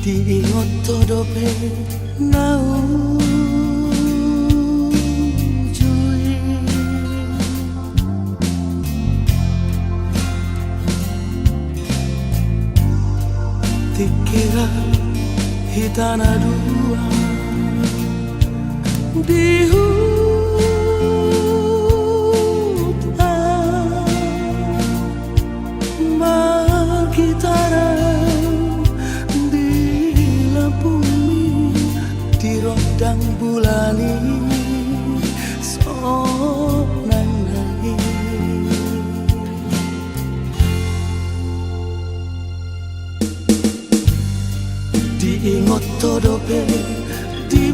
Diingot todope nau jui Dikira hitana dua di hutan Magitara di lampungi di rodang bulani sonang nangis diingot todope di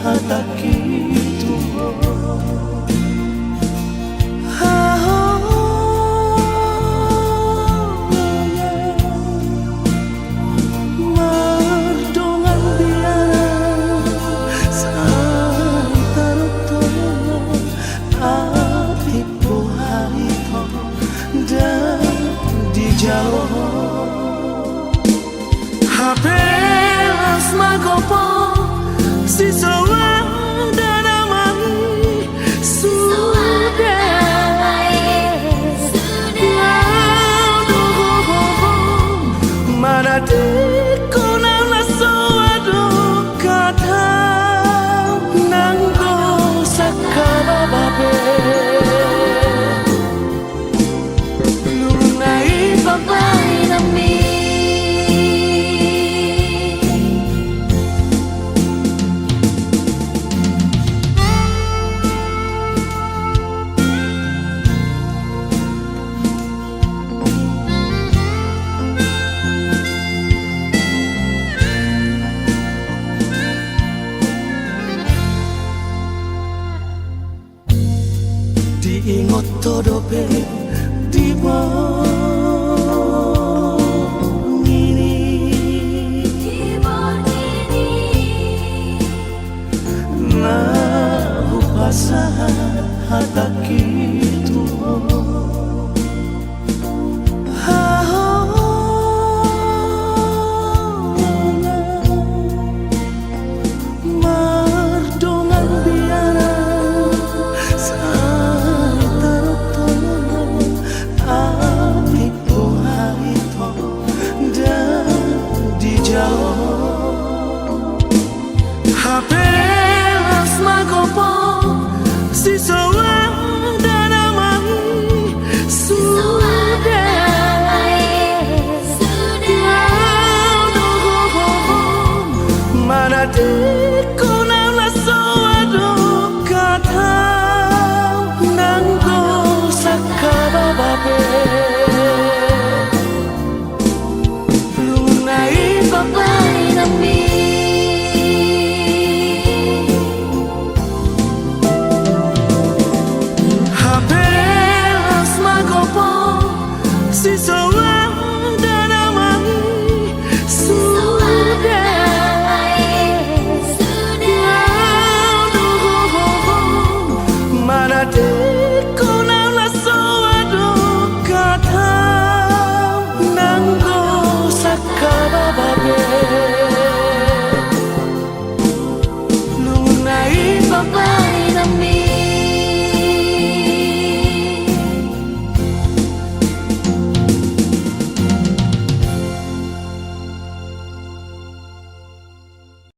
hataki tuho mardongan biara santaroto atipu harito dan dijauh hapelas magopo si soa dan amani sudah mana diko nana soa do kata nanggo sakala babe lunai babai nami diingot todope di nahu pasahan hataki tuho mardongan biara hapelas magopo si soa dan amani sudah mana